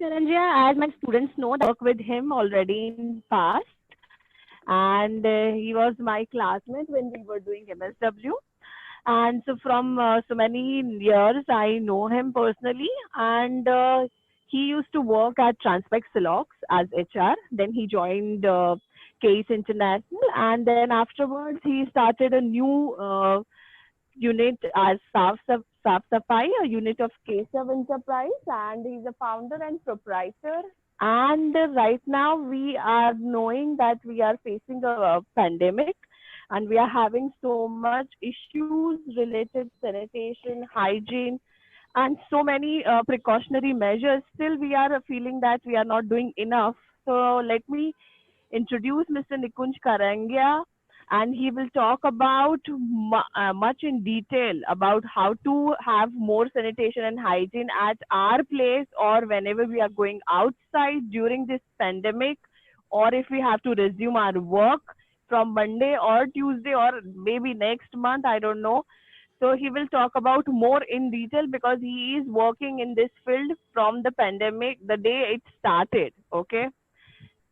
Dhananjaya, as my students know, that I work with him already in past, and he was my classmate when we were doing MSW. And so from so many years, I know him personally, and he used to work at Transpex Silox as HR. Then he joined Case International, and then afterwards he started a new unit as Saf Safai, a unit of Keshav Enterprise, and he's a founder and proprietor. And right now, we are knowing that we are facing a pandemic and we are having so much issues related sanitation, hygiene, and so many precautionary measures. Still, we are feeling that we are not doing enough. So, let me introduce Mr. Nikunj Karangia, and he will talk about much in detail about how to have more sanitation and hygiene at our place or whenever we are going outside during this pandemic, or if we have to resume our work from Monday or Tuesday or maybe next month, I don't know. So he will talk about more in detail because he is working in this field from the pandemic, the day it started. Okay.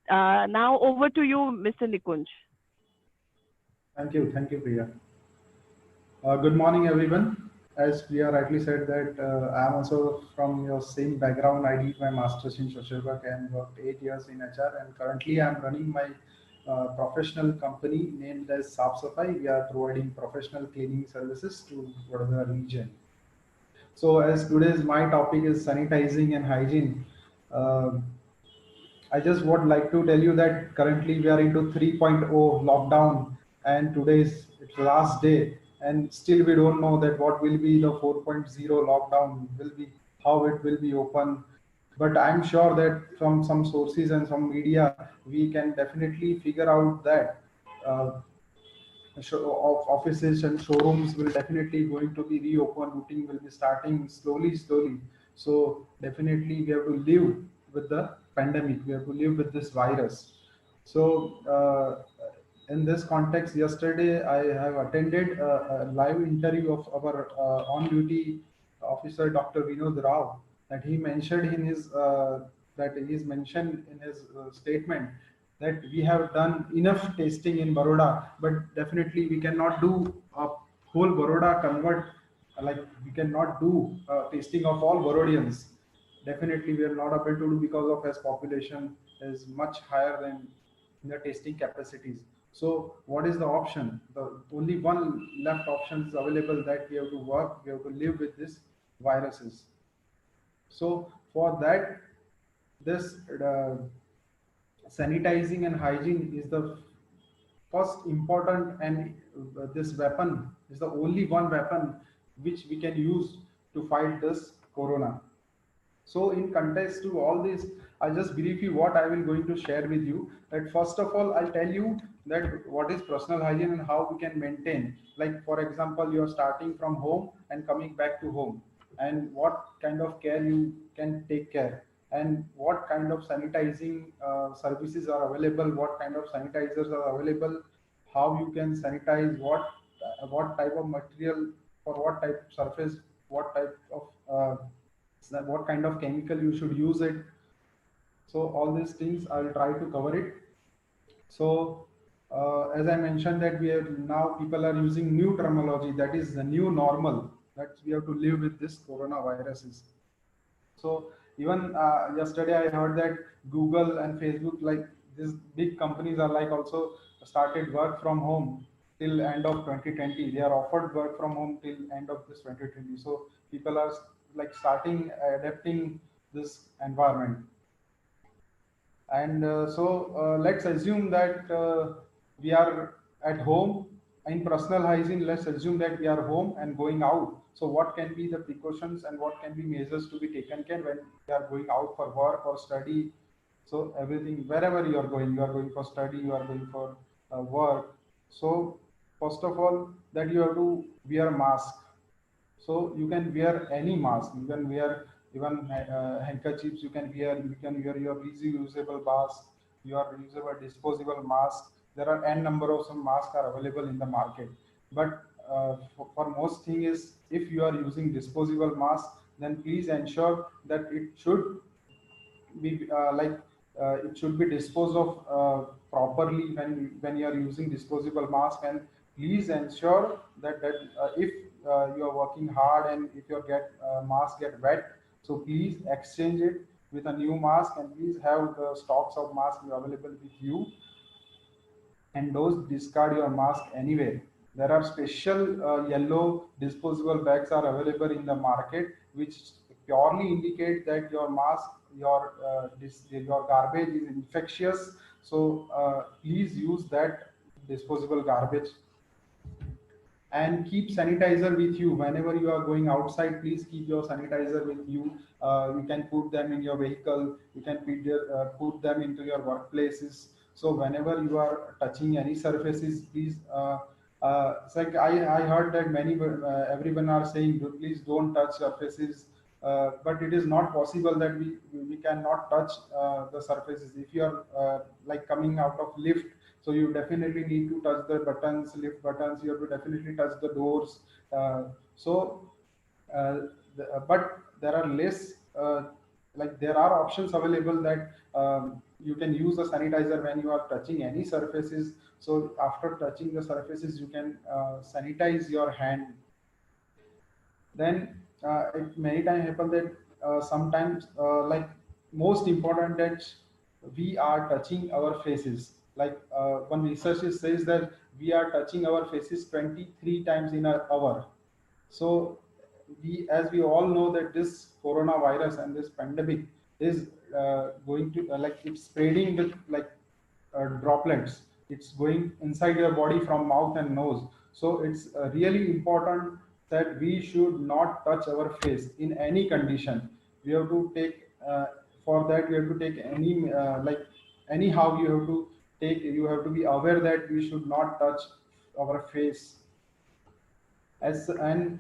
Now over to you, Mr. Nikunj. Thank you, Priya. Good morning, everyone. As Priya rightly said that I am also from your same background. I did my master's in social work and worked 8 years in HR. And currently, I am running my professional company named as Saaf Safai. We are providing professional cleaning services to Vadodara region. So, as today's my topic is sanitizing and hygiene. Uh, I just would like to tell you that currently we are into 3.0 lockdown and today's its last day and still we don't know that what will be the 4.0 lockdown will be, how it will be open. But I'm sure that from some sources and some media, we can definitely figure out that uh, offices and showrooms will definitely going to be reopened. Routing will be starting slowly. So definitely we have to live with the pandemic. We have to live with this virus. So in this context, yesterday I have attended a live interview of our on-duty officer, Dr. Vinod Rao, that he mentioned in his statement that we have done enough testing in Baroda, but definitely we cannot do a whole Baroda convert, like we cannot do testing of all Barodians. Definitely we are not able to do because of as population is much higher than the testing capacities. So what is the option? The only one left option is available that we have to work, we have to live with this viruses. So for that, this sanitizing and hygiene is the first important, and this weapon is the only one weapon which we can use to fight this corona. So in context to all this, I'll just brief you what I will going to share with you. That first of all, I'll tell you that what is personal hygiene and how we can maintain. Like for example, you're starting from home and coming back to home, and what kind of care you can take care, and what kind of sanitizing services are available, what kind of sanitizers are available, how you can sanitize, what type of material for what type of surface, what type of what kind of chemical you should use it. So all these things I'll try to cover it. So as I mentioned that we have now people are using new terminology, that is the new normal, that we have to live with this coronaviruses. So even yesterday I heard that Google and Facebook, like these big companies are like also started work from home till end of 2020. They are offered work from home till end of this 2020. So people are like starting adapting this environment. And let's assume that we are at home in personal hygiene. Let's assume that we are home and going out. So what can be the precautions and what can be measures to be taken care when we are going out for work or study? So everything, wherever you are going for study, you are going for work. So first of all, that you have to wear mask. So you can wear any mask. You can wear even handkerchiefs. You can wear your reusable mask, your reusable disposable mask. There are n number of some masks are available in the market. But for most thing is, if you are using disposable mask, then please ensure that it should be it should be disposed of properly when you are using disposable mask. And please ensure that if you are working hard and if your mask get wet, so please exchange it with a new mask, and please have the stocks of masks available with you, and don't discard your mask anywhere. There are special yellow disposable bags are available in the market, which purely indicate that your mask, your garbage is infectious. So please use that disposable garbage, and keep sanitizer with you whenever you are going outside. Please keep your sanitizer with you. You can put them in your vehicle, you can put them into your workplaces. So whenever you are touching any surfaces, please it's like I heard that everyone are saying, please don't touch surfaces, but it is not possible that we cannot touch the surfaces. If you are like coming out of lift, so you definitely need to touch the buttons, lift buttons. You have to definitely touch the doors. So, but there are less, there are options available that you can use a sanitizer when you are touching any surfaces. So after touching the surfaces, you can sanitize your hand. Then it many times happen that sometimes most important that we are touching our faces. One research says that we are touching our faces 23 times in an hour. So as we all know that this coronavirus and this pandemic is going to it's spreading with droplets. It's going inside your body from mouth and nose. So it's really important that we should not touch our face in any condition. We have to take for that we have to take anyhow you have to be aware that we should not touch our face. As and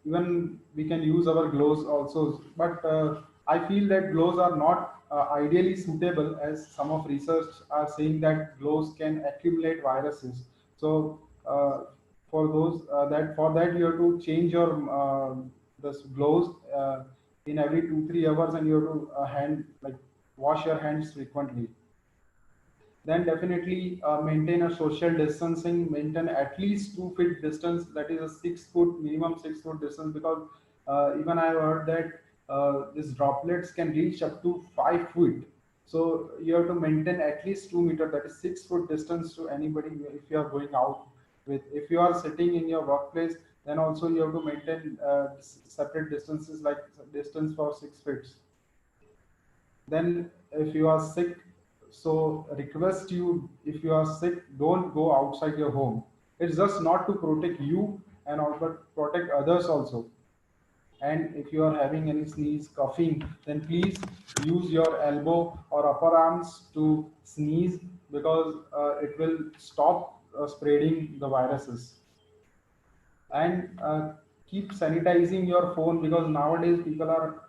Even we can use our gloves also, but I feel that gloves are not ideally suitable, as some of research are saying that gloves can accumulate viruses. So for that you have to change your this gloves in every 2-3 hours, and you have to wash your hands frequently. Then definitely maintain a social distancing, maintain at least 2 feet distance, that is a 6 foot, minimum 6 foot distance, because even I heard that these droplets can reach up to 5 feet. So you have to maintain at least 2 meters, that is 6 foot distance to anybody if you are going out with. If you are sitting in your workplace, then also you have to maintain separate distances, like distance for 6 feet. Then if you are sick, so request you, if you are sick, don't go outside your home. It's just not to protect you and all, but protect others also. And if you are having any sneeze, coughing, then please use your elbow or upper arms to sneeze, because it will stop spreading the viruses. And keep sanitizing your phone, because nowadays people are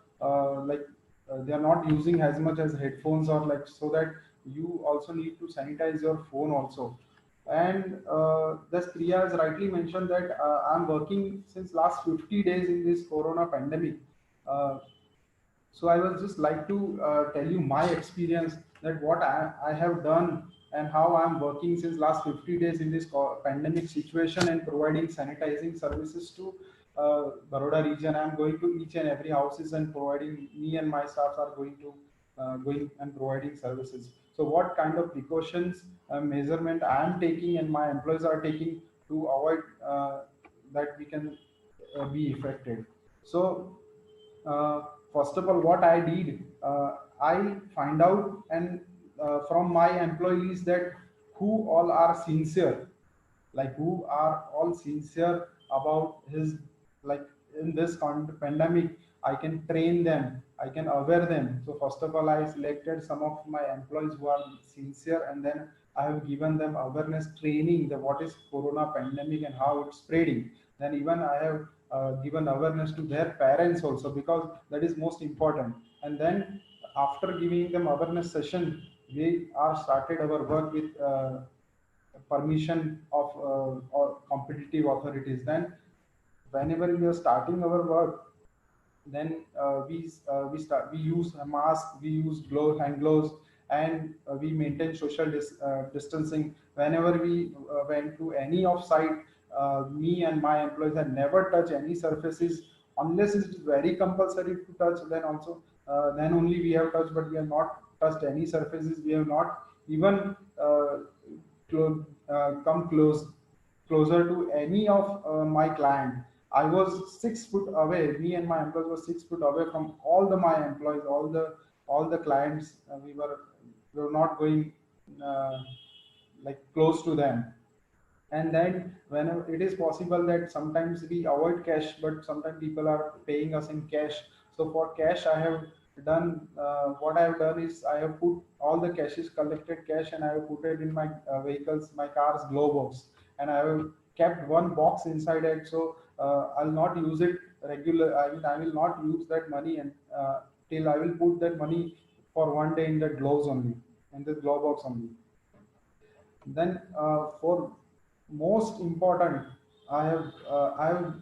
they are not using as much as headphones, or so that you also need to sanitize your phone also. And thus Priya has rightly mentioned that I'm working since last 50 days in this corona pandemic. uh, so I will just like to tell you my experience, that what I have done and how I'm working since last 50 days in this pandemic situation, and providing sanitizing services to Baroda region. I'm going to each and every houses and providing, me and my staff are going and providing services. So what kind of precautions, measurement I am taking and my employees are taking to avoid that we can be affected. So uh, first of all, what I did, I find out and from my employees that who all are sincere, who are all sincere about his, like in this pandemic. I can train them, I can aware them. So first of all, I selected some of my employees who are sincere, and then I have given them awareness training, that what is corona pandemic and how it's spreading. Then even I have given awareness to their parents also, because that is most important. And then after giving them awareness session, we are started our work with permission of or competitive authorities. Then whenever we are starting our work, then we use a mask, we use hand gloves, and we maintain social distancing whenever we went to any of site. Me and my employees had never touched any surfaces unless it is very compulsory to touch. Then also then only we have touched, but we have not touched any surfaces. We have not even come closer to any of my client. I was 6 foot away. Me and my employees were 6 foot away from all the my employees, all the clients. We were not going uh, like close to them. And then whenever it is possible that sometimes we avoid cash, but sometimes people are paying us in cash. So for cash, I have done what I have done is I have put all the cash is collected cash, and I have put it in my vehicles, my car's glove box, and I have kept one box inside it. So I'll not use it regular. I will not use that money, and till I will put that money for one day in the gloves only, in the glove box only. Then for most important, I have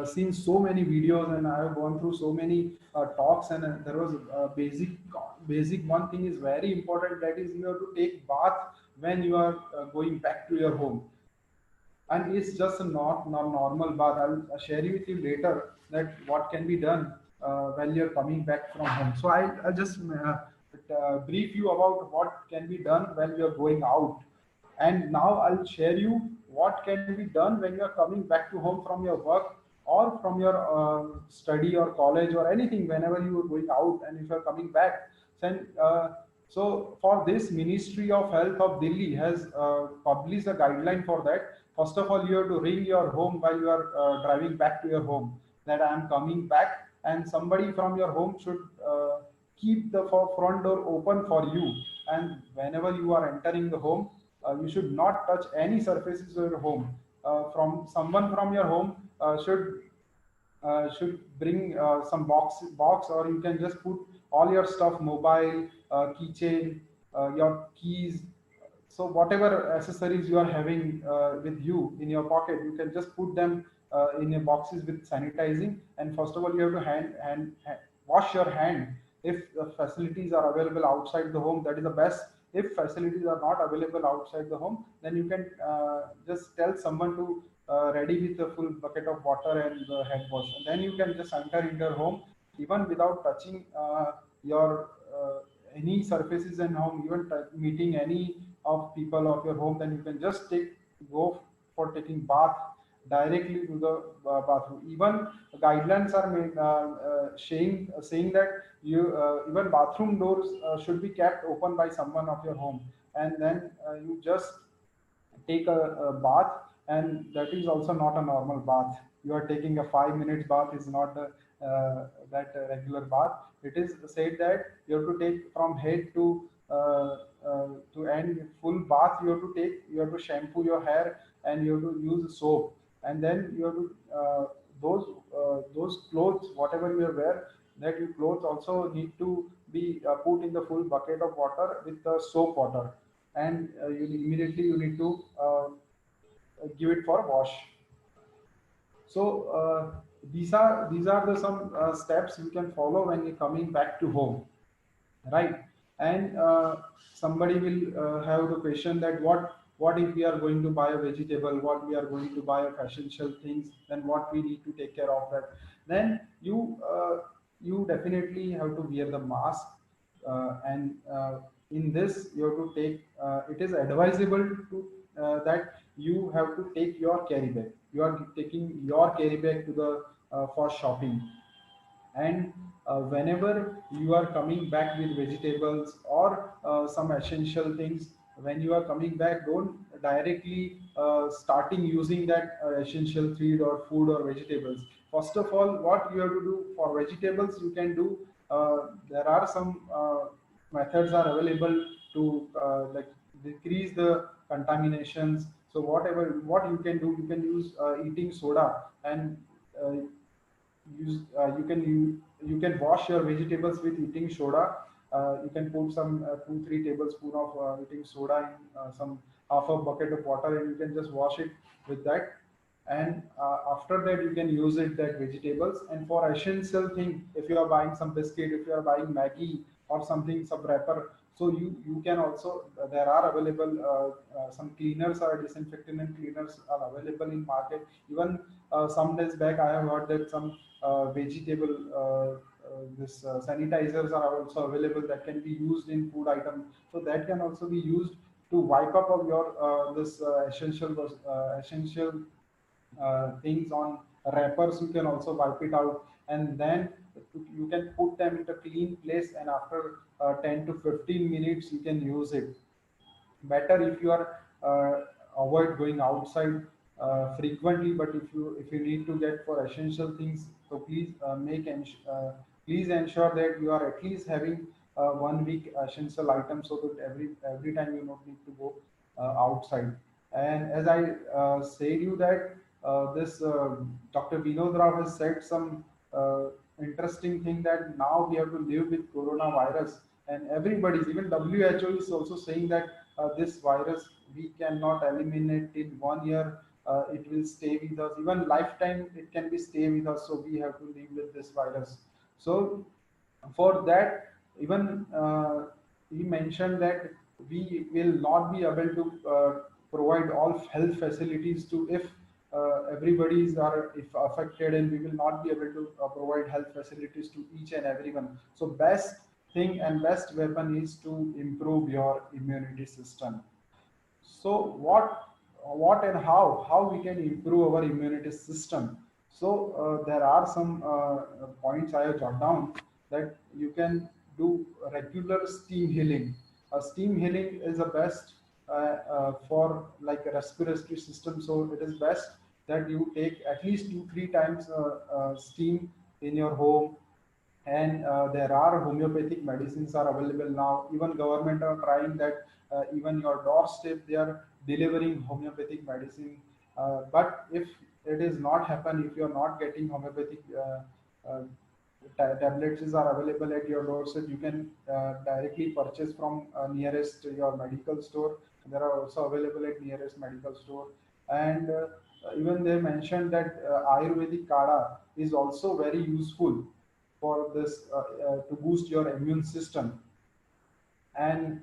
seen so many videos, and I have gone through so many talks, and there was basic one thing is very important, that is you have to take bath when you are going back to your home. And it's just a not normal bath. I'll share you with you later that what can be done when you're coming back from home. So I'll just brief you about what can be done when you're going out. And now I'll share you what can be done when you're coming back to home from your work or from your study or college or anything, whenever you are going out and if you're coming back. Then, so for this, Ministry of Health of Delhi has published a guideline for that. First of all, you have to ring your home while you are driving back to your home, that I am coming back, and somebody from your home should keep the front door open for you. And whenever you are entering the home, you should not touch any surfaces of your home. From someone from your home should bring some box, or you can just put all your stuff, mobile, keychain, your keys. So whatever accessories you are having with you in your pocket, you can just put them in your boxes with sanitizing. And first of all, you have to wash your hand. If the facilities are available outside the home, that is the best. If facilities are not available outside the home, then you can just tell someone to ready with a full bucket of water and the head wash, and then you can just enter into your home even without touching your any surfaces in home, even meeting any of people of your home. Then you can just go for taking bath directly to the bathroom. Even guidelines are made, saying that you even bathroom doors should be kept open by someone of your home, and then you just take a bath. And that is also not a normal bath. You are taking a 5 minutes bath is not that regular bath. It is said that you have to take from head to end full bath. You have to shampoo your hair, and you have to use soap, and then you have to those clothes whatever you wear, that your clothes also need to be put in the full bucket of water with the soap water, and you need to give it for wash. So these are the some steps you can follow when you're coming back to home, right? And somebody will have the question that what if we are going to buy a vegetable, what we are going to buy of essential things, then what we need to take care of that. Then you definitely have to wear the mask, and in this you have to take it is advisable to that you have to take your carry bag. You are taking your carry bag to the for shopping. And whenever you are coming back with vegetables or some essential things, when you are coming back, don't directly starting using that essential feed or food or vegetables. First of all, what you have to do for vegetables, you can do there are some methods are available to like decrease the contaminations. So what you can do, you can use eating soda, and uh, you can wash your vegetables with eating soda. You can put some 2-3 tablespoon of eating soda in some half a bucket of water, and you can just wash it with that. and after that you can use it that vegetables. And for essential thing, if you are buying some biscuit, if you are buying Maggie or something, some wrapper, so you can also, there are available some cleaners or disinfectant and cleaners are available in market. Even some days back I have heard that some vegetable this sanitizers are also available that can be used in food items, so that can also be used to wipe up of your this essential things on wrappers. You can also wipe it out, and then you can put them in a clean place, and after 10 to 15 minutes you can use it. Better if you are avoid going outside frequently, but if you need to get for essential things, so please please ensure that you are at least having 1 week essential items, so that every time you don't need to go outside. And as I said you that this Dr. Vinod Rao has said some interesting thing, that now we have to live with coronavirus, and everybody's, even WHO is also saying that this virus we cannot eliminate in 1 year. It will stay with us, even lifetime it can be stay with us, so we have to live with this virus. So for that, even he mentioned that we will not be able to provide all health facilities to, if everybody's are if affected, and we will not be able to provide health facilities to each and everyone. So best thing and best weapon is to improve your immunity system. So what and how we can improve our immunity system? So there are some points I have jotted down, that you can do regular steam healing. Steam healing is the best for like a respiratory system. So it is best that you take at least 2 3 times steam in your home. And there are homeopathic medicines are available now. Even government are trying that, even your doorstep they are delivering homeopathic medicine. But if it is not happen, if you are not getting homeopathic uh, tablets are available at your doorstep, you can directly purchase from nearest your medical store. There are also available at nearest medical store. And even they mentioned that Ayurvedic kada is also very useful for this to boost your immune system. And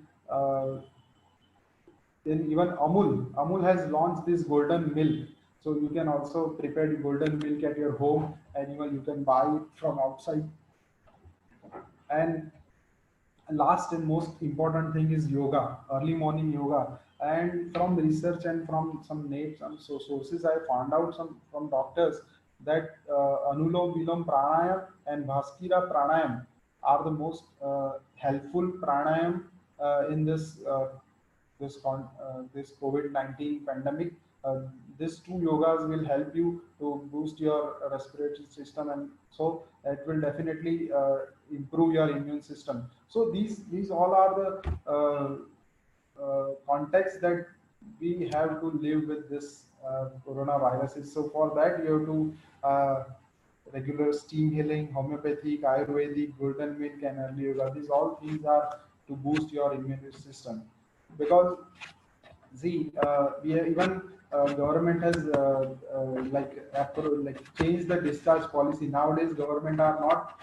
then even Amul has launched this golden milk, so you can also prepare the golden milk at your home, and even you can buy it from outside. And last and most important thing is yoga, early morning yoga. And from the research and from some net, some sources, I found out some from doctors that Anulom Vilom Pranayam and Bhaskira Pranayam are the most helpful pranayam in this COVID-19 pandemic. Uh, these two yogas will help you to boost your respiratory system, and so it will definitely improve your immune system. So these all are the context that we have to live with this coronavirus. So for that, you have to regular steam healing, homeopathic, Ayurvedic, golden milk, and early yoga. These all things are to boost your immune system. Because see, we have even government has like changed the discharge policy. Nowadays, government are not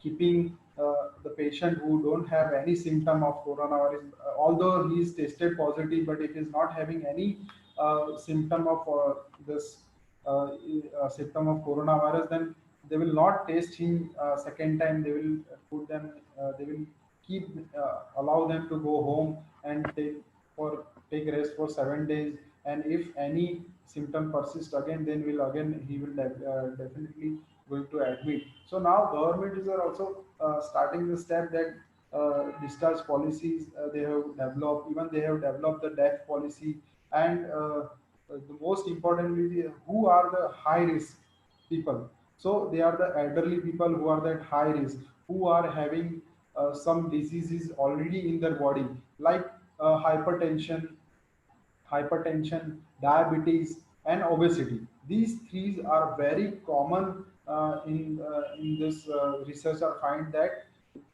keeping the patient who don't have any symptom of coronavirus, although he is tested positive, but if he is not having any symptom of this symptom of coronavirus, then they will not test him second time. They will put them. They will keep allow them to go home and take rest for 7 days. And if any symptom persists again, then will again he will definitely going to admit. So now government is also starting the step that discharge policies they have developed. Even they have developed the death policy. And the most importantly, who are the high risk people? So they are the elderly people who are that high risk, who are having some diseases already in their body, like hypertension, diabetes, and obesity. These three are very common in this research. I find that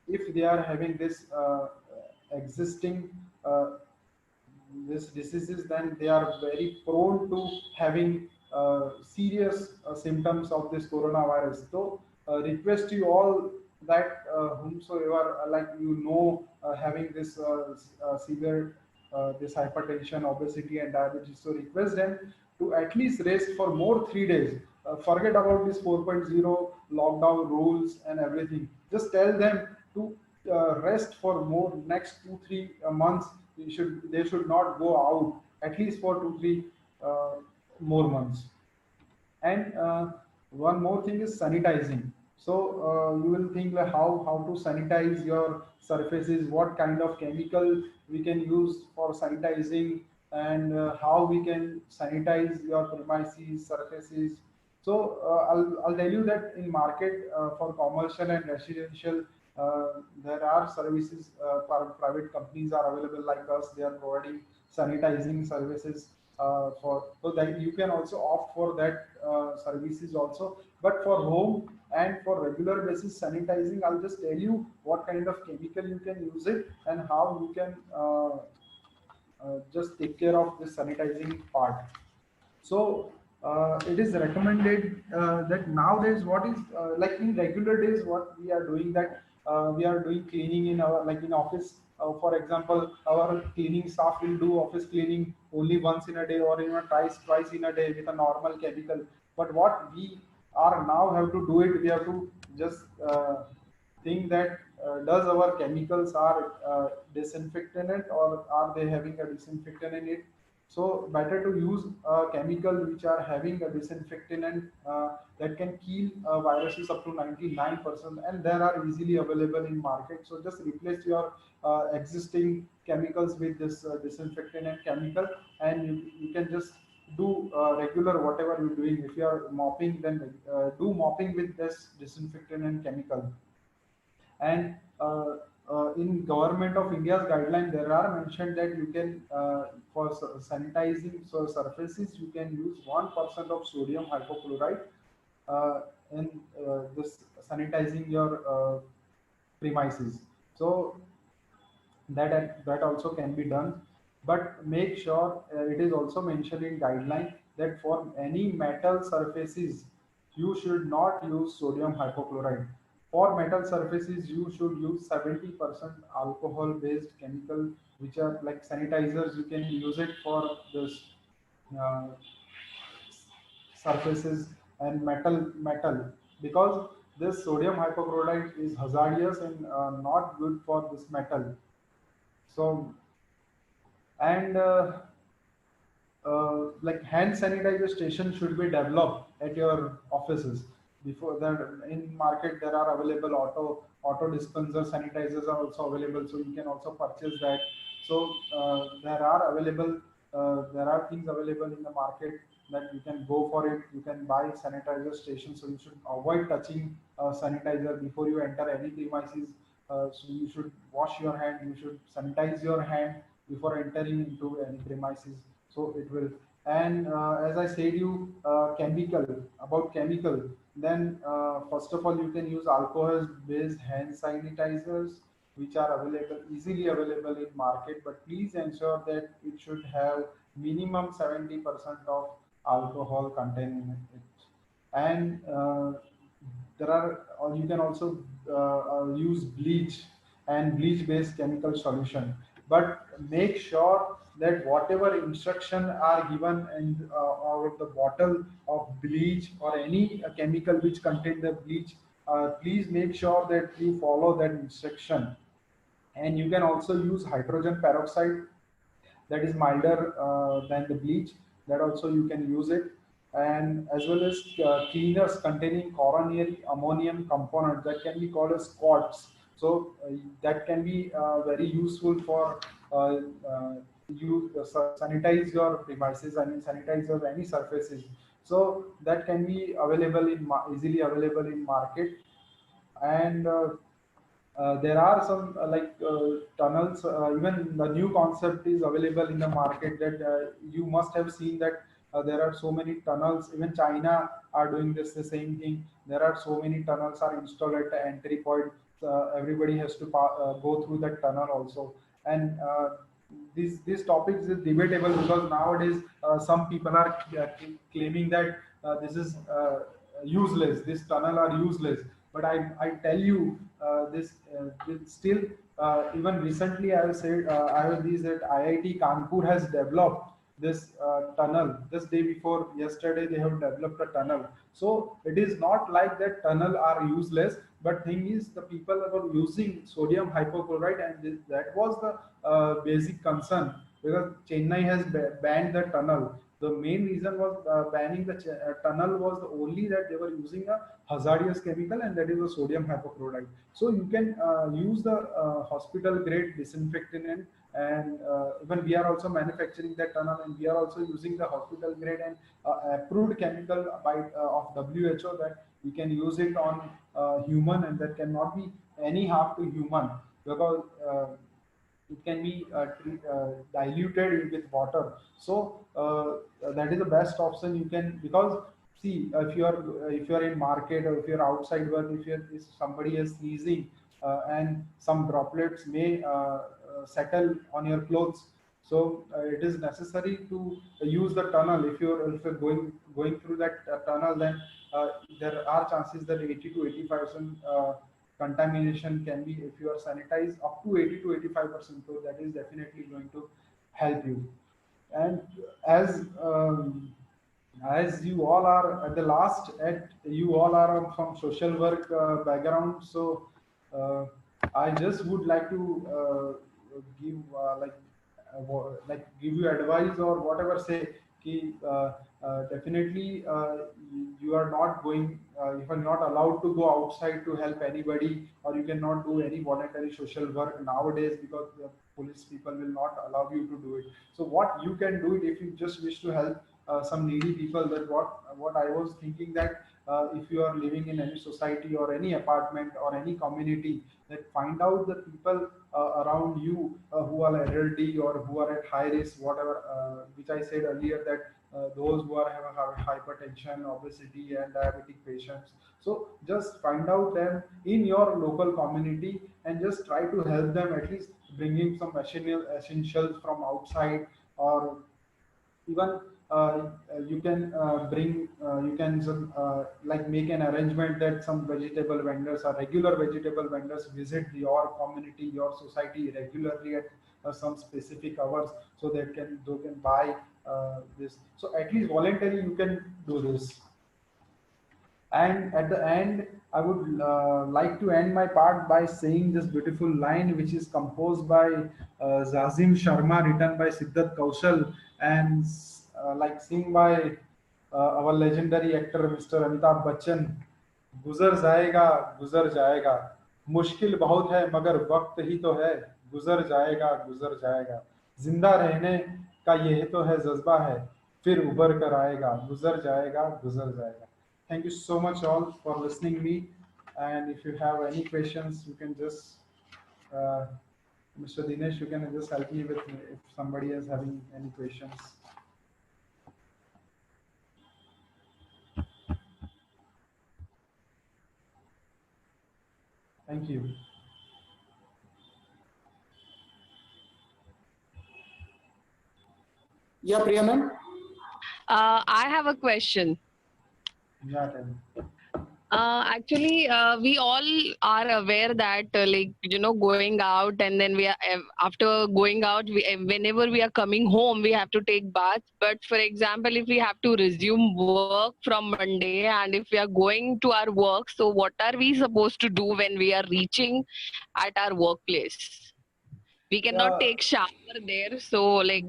if they are having this existing uh, this diseases, then they are very prone to having serious symptoms of this coronavirus. So request you all that whomsoever having this severe this hypertension, obesity, and diabetes. So request them to at least rest for more 3 days. Forget about this 4.0 lockdown rules and everything. Just tell them to rest for more next 2 3 months. They should not go out at least for 2 3 uh, more months. And one more thing is sanitizing. So you will think like how to sanitize your surfaces, what kind of chemical we can use for sanitizing, and how we can sanitize your premises surfaces. So I'll tell you that in market for commercial and residential, there are services, private companies are available like us. They are providing sanitizing services for, so that you can also opt for that services also. But for home and for regular basis sanitizing, I'll just tell you what kind of chemical you can use it and how you can just take care of the sanitizing part. So it is recommended that nowadays what is like in regular days what we are doing, that we are doing cleaning in our, like in office. For example, our cleaning staff will do office cleaning only once in a day or even twice in a day with a normal chemical. But what we are now have to do it, we have to just think that does our chemicals are disinfectant or are they having a disinfectant in it. So better to use a chemical which are having a disinfectant that can kill viruses up to 99%, and there are easily available in market. So just replace your existing chemicals with this disinfectant and chemical, and you can just do regular whatever you're doing. If you are mopping, then do mopping with this disinfectant and chemical. And in government of India's guideline, there are mentioned that you can for sanitizing so surfaces you can use 1% of sodium hypochlorite in this sanitizing your premises. So that also can be done, but make sure it is also mentioned in guideline that for any metal surfaces you should not use sodium hypochlorite. For metal surfaces you should use 70% alcohol based chemical, which are like sanitizers. You can use it for this uh, surfaces and metal, because this sodium hypochlorite is hazardous and not good for this metal. So, and like hand sanitizer station should be developed at your offices. Before that, in market there are available auto dispenser sanitizers are also available, so you can also purchase that. So there are things available in the market that you can go for it. You can buy sanitizer station, so you should avoid touching sanitizer before you enter any premises. So you should wash your hand, you should sanitize your hand before entering into any premises. So it will. And as I said you, chemical, about chemical, then first of all you can use alcohol based hand sanitizers, which are available, easily available in market, but please ensure that it should have minimum 70% of alcohol content in it. And there are, or you can also use bleach and bleach based chemical solution. But make sure that whatever instruction are given and out of the bottle of bleach or any chemical which contain the bleach, please make sure that you follow that instruction. And you can also use hydrogen peroxide, that is milder than the bleach, that also you can use it. And as well as cleaners containing coronary ammonium component, that can be called as squats. So that can be very useful for uh, uh, you sanitize your premises, I mean sanitize your any surfaces. So that can be available in easily available in market. And there are some tunnels. Even the new concept is available in the market, that you must have seen that there are so many tunnels. Even China are doing this the same thing. There are so many tunnels are installed at the entry point. Everybody has to go through that tunnel also. And these topics is debatable, because nowadays some people are claiming that this is useless, this tunnel are useless. But I tell you, this still, even recently I have said, I have these that IIT Kanpur has developed this tunnel. Just day before yesterday they have developed a tunnel. So it is not like that tunnel are useless, but thing is the people were using sodium hypochlorite, and that was the basic concern, because Chennai has banned the tunnel. The main reason was banning the tunnel was only that they were using a hazardous chemical, and that is the sodium hypochlorite. So you can use the hospital grade disinfectant, and even we are also manufacturing that tunnel, and we are also using the hospital grade and approved chemical by of WHO, that we can use it on human, and that cannot be any harm to human, because it can be diluted with water. So that is the best option you can, because see, if you are in market, or if you are outside work, if somebody is sneezing, and some droplets may settle on your clothes. So it is necessary to use the tunnel. If you're going through that tunnel, then there are chances that 80 to 85% contamination can be, if you are sanitized up to 80 to 85%, so that is definitely going to help you. And as as you all are at the last, at you all are from social work background, so uh, I just would like to give like give you advice or whatever, say ki, definitely you are not going, you are not allowed to go outside to help anybody, or you cannot do any voluntary social work nowadays, because the police people will not allow you to do it. So what you can do it, if you just wish to help some needy people, that what I was thinking, that if you are living in any society or any apartment or any community, that find out the people around you who are elderly or who are at high risk, whatever, which I said earlier, that those who are have hypertension, obesity, and diabetic patients. So just find out them in your local community, and just try to help them, at least bringing some essentials from outside, or even you can you can some, like make an arrangement that some vegetable vendors or regular vegetable vendors visit your community, your society regularly at some specific hours, so they can buy this. So at least voluntarily you can do this. And at the end, I would like to end my part by saying this beautiful line, which is composed by Zazim Sharma, written by Siddharth Kaushal, and like sing by our legendary actor Mr. Amitabh Bachchan. गुजर जाएगा, गुजर जाएगा, मुश्किल बहुत है मगर वक्त ही तो है, गुजर जाएगा, गुजर जाएगा, जिंदा रहने का यह तो है जज्बा है, फिर उभर कर आएगा, गुजर जाएगा, गुजर जाएगा. Thank you so much all for listening me. And if you have any questions, you can just, uh, Mr. Dinesh, you can just help me with if somebody is having any questions. Thank you. Yeah, Priya ma'am. I have a question. Yeah, tell me. Actually, we all are aware that, like, going out, and then after going out, whenever we are coming home, we have to take baths. But for example, if we have to resume work from Monday, and if we are going to our work, so what are we supposed to do when we are reaching at our workplace? We cannot Yeah, take shower there, so like,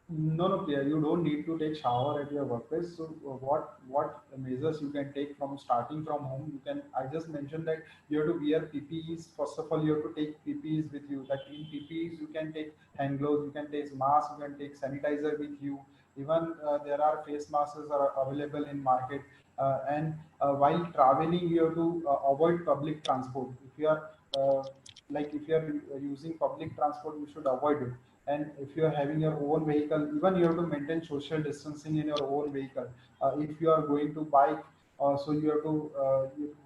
no, no, Priya, you don't need to take shower at your workplace. So what measures you can take from starting from home? You can. I just mentioned that you have to wear PPEs. First of all, you have to take PPEs with you. That in PPEs you can take hand gloves, you can take mask, you can take sanitizer with you. Even there are face masks are available in market. And while traveling, you have to avoid public transport. If you are if you are using public transport, you should avoid it. And if you are having your own vehicle, even you have to maintain social distancing in your own vehicle. If you are going to bike, so you have to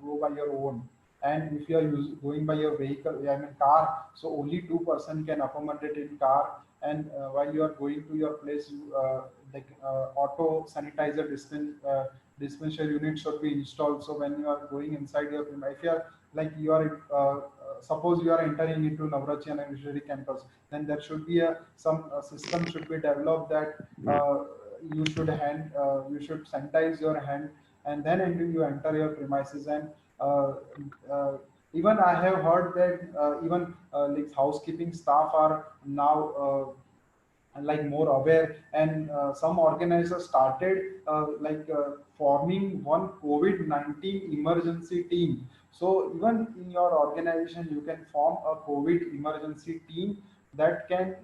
go by your own. and if you are going by your vehicle, I mean car, so only 2 person can accommodate in car. And while you are going to your place, you, auto sanitizer dispenser unit should be installed. So when you are going inside your premise, if you are like you are suppose you are entering into Navratri and Vishwari campus, then there should be some system should be developed that you should sanitize your hand, and then until you enter your premises. And uh, uh, even I have heard that even like housekeeping staff are now like more aware, and some organizers started forming one COVID-19 emergency team. So even in your organization you can form a COVID emergency team that can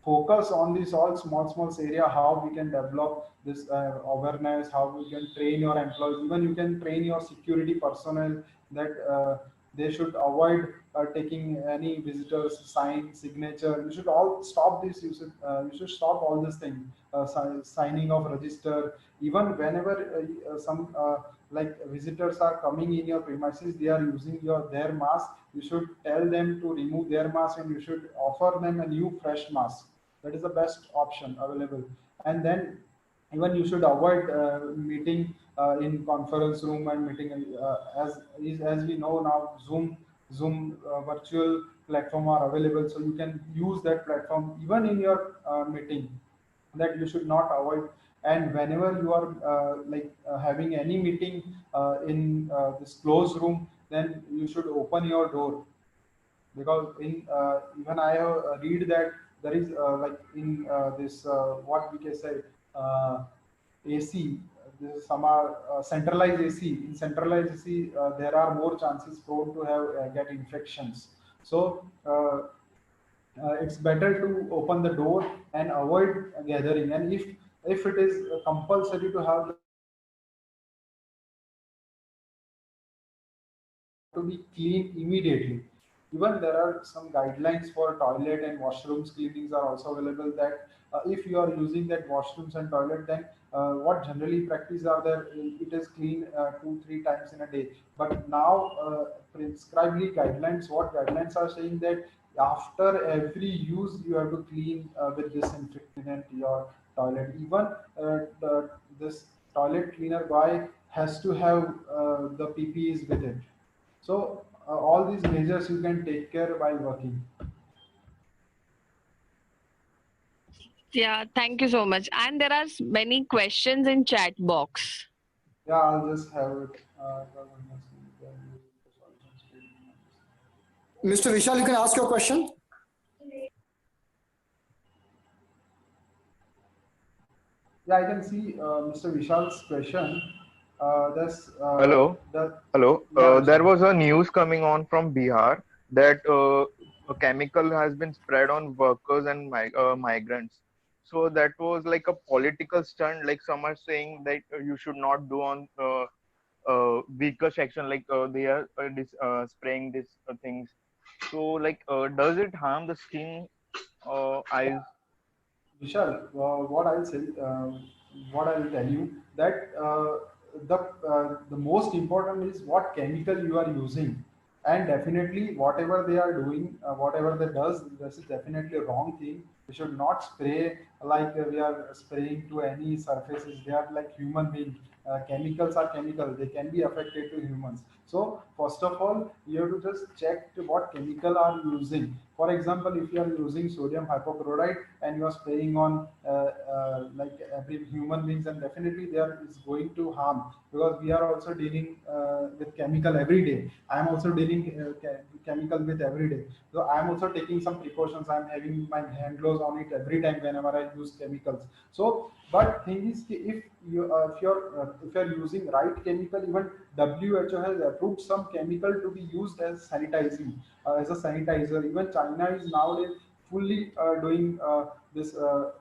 focus on this all small area, how we can develop this awareness, how we can train your employees, even you can train your security personnel that they should avoid taking any visitors sign signature. You should all stop this. You should stop all this thing, signing of register. Even whenever some like visitors are coming in your premises, they are using their mask, you should tell them to remove their mask, and you should offer them a new fresh mask. That is the best option available. And then even you should avoid meeting in conference room, and meeting as we know now, Zoom virtual platform are available, so you can use that platform even in your meeting. That you should not avoid. And whenever you are having any meeting in this closed room, then you should open your door. Because in even I have read that there is like in this what we can say, AC. This is some are centralized AC. In centralized AC, there are more chances prone to have get infections. So it's better to open the door and avoid gathering. And if it is compulsory to have the to be clean immediately. Even there are some guidelines for toilet and washrooms cleanings are also available, that if you are using that washrooms and toilet, then what generally practice are there, it is clean 2-3 times in a day. But now prescribedly guidelines, what guidelines are saying that after every use you have to clean with disinfectant your toilet. Even this toilet cleaner guy has to have the PPEs with it. So all these measures you can take care by working. Yeah, thank you so much. And there are many questions in chat box. Yeah, I'll just have it. Mr. Vishal, you can ask your question. Yeah, I can see Mr. Vishal's question. That's Hello, the hello. yeah, There Vishal. was a news coming on from Bihar that a chemical has been spread on workers and migrants. So that was like a political stunt. Like some are saying that you should not do on weaker section, like they are spraying these things. So like, does it harm the skin, eyes? Vishal, what I'll tell you that the most important is what chemical you are using, and definitely whatever they are doing, whatever they does, this is definitely a wrong thing. We should not spray like we are spraying to any surfaces. They are like human beings. Chemicals are chemical. They can be affected to humans. So first of all, you have to just check what chemical are you using. For example, if you are using sodium hypochlorite and you are spraying on like every human beings, and definitely there is going to harm, because we are also dealing with chemical every day. I am also dealing chemical with every day. So I am also taking some precautions. I am having my hand gloves on it every time whenever I use chemicals. So, but thing is, if you're using right chemical, even WHO has approved some chemical to be used as sanitizing, as a sanitizer. Even China is nowadays fully doing this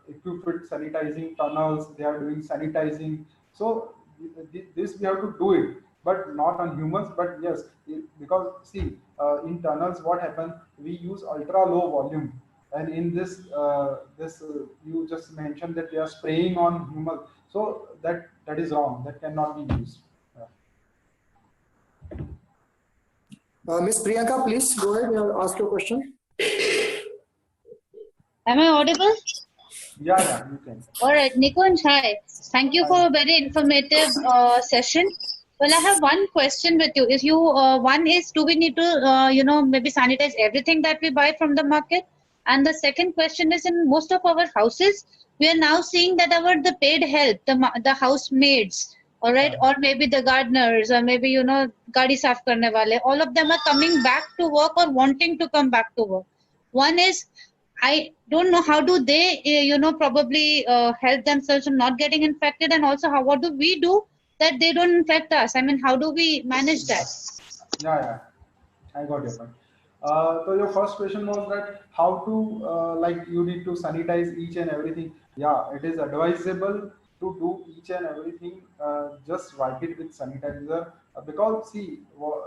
equipped with sanitizing tunnels. They are doing sanitizing. So this we have to do it, but not on humans. But yes, because see, in tunnels, what happens? We use ultra low volume, and in this you just mentioned that they are spraying on humans. So that is wrong. That cannot be used. Yeah. Miss Priyanka, please go ahead and ask your question. Am I audible? Yeah, you can. All right, Nikunj, hi. Thank you for a very informative session. Well, I have one question with you. If you, one is, do we need to, maybe sanitize everything that we buy from the market? And the second question is, in most of our houses, we are now seeing that the paid help, the housemaids, all right, or maybe the gardeners, or maybe gaadi saaf karne wale, all of them are coming back to work or wanting to come back to work. One is, I don't know how do they, probably help themselves from not getting infected, and also what do we do that they don't infect us? I mean, how do we manage that? Yeah, I got your point. So your first question was that how to like you need to sanitize each and everything. Yeah, it is advisable to do each and everything. Just wipe it with sanitizer because see,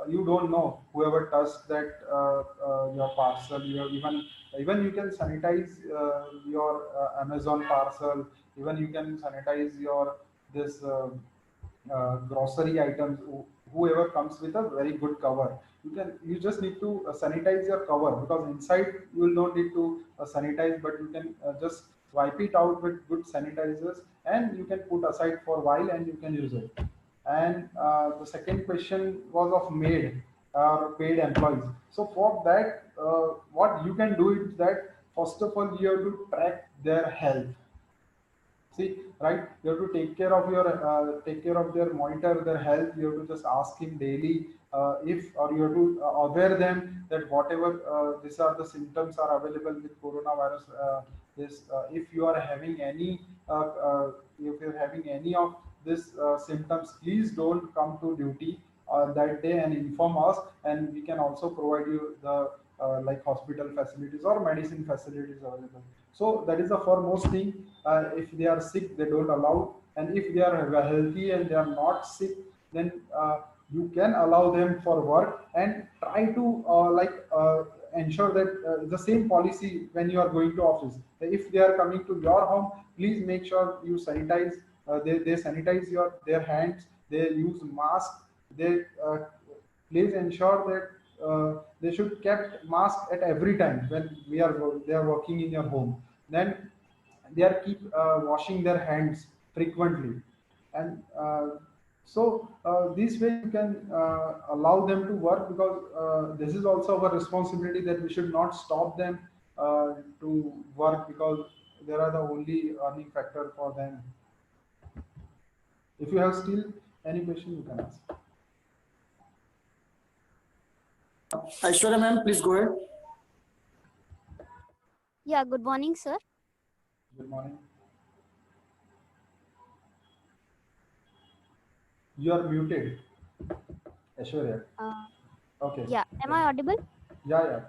you don't know whoever touched that your parcel. Even you can sanitize your Amazon parcel. Even you can sanitize your this. Grocery items, whoever comes with a very good cover, you just need to sanitize your cover, because inside you will not need to sanitize, but you can just wipe it out with good sanitizers, and you can put aside for a while and you can use it. And the second question was of maid or paid employees. So for that, what you can do is that first of all you have to track their health. See, right, you have to take care of their, monitor their health. You have to just ask him daily, if or you have to aware them that whatever these are the symptoms are available with coronavirus. This If you are having any if you're having any of this symptoms, please don't come to duty that day and inform us, and we can also provide you the like hospital facilities or medicine facilities available. So that is the foremost thing. If they are sick, they don't allow, and if they are healthy and they are not sick, then you can allow them for work, and try to ensure that the same policy when you are going to office. If they are coming to your home, please make sure you sanitize. They sanitize their hands. They use mask. They please ensure that they should kept mask at every time when they are working in your home. Then they are keep washing their hands frequently, and this way you can allow them to work, because this is also our responsibility, that we should not stop them to work, because they are the only earning factor for them. If you have still any question, you can ask. Aishwarya ma'am, please go ahead. Yeah, good morning, sir. Good morning. You are muted, Aishwarya. Okay. Yeah, am I audible? Yeah.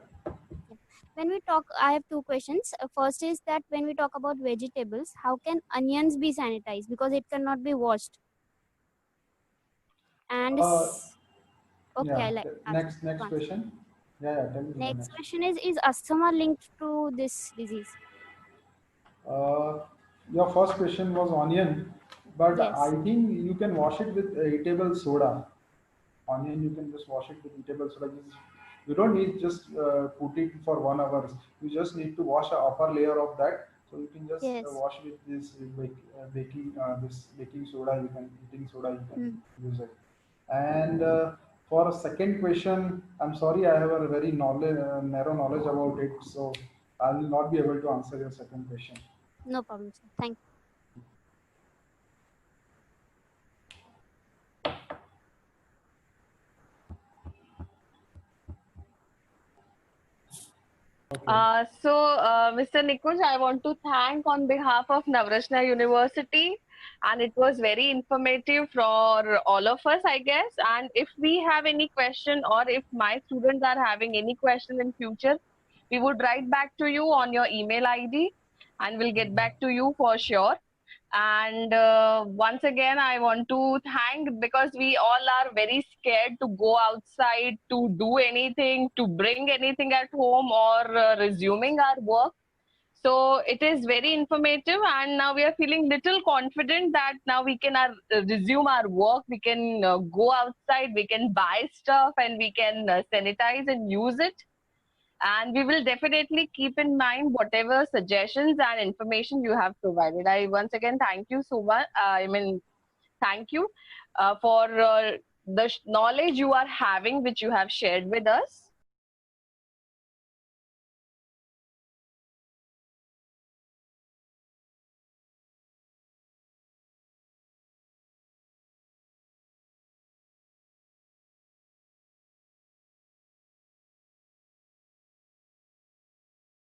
When we talk, I have two questions. First is that when we talk about vegetables, how can onions be sanitized, because it cannot be washed? And okay, Yeah. I like Next question. Yeah. Tell me. Next question is asthma linked to this disease? Your first question was onion, but Yes. I think you can wash it with eatable soda. Onion, you can just wash it with eatable soda. You don't need just put it for 1 hour. You just need to wash the upper layer of that. So you can just Yes. wash with this baking soda. You can eating soda. You can use it. And for a second question, I'm sorry, I have a very narrow knowledge about it, so I will not be able to answer your second question. No problem, sir. Thank you. Mr. Nikunj, I want to thank on behalf of Navrashna University, and it was very informative for all of us, I guess. And if we have any question, or if my students are having any question in future, we would write back to you on your email ID, and we'll get back to you for sure. And once again, I want to thank, because we all are very scared to go outside, to do anything, to bring anything at home, or resuming our work. So it is very informative, and now we are feeling little confident that now we can resume our work. We can go outside, we can buy stuff, and we can sanitize and use it. And we will definitely keep in mind whatever suggestions and information you have provided. I once again thank you so much. Thank you for the knowledge you are having, which you have shared with us.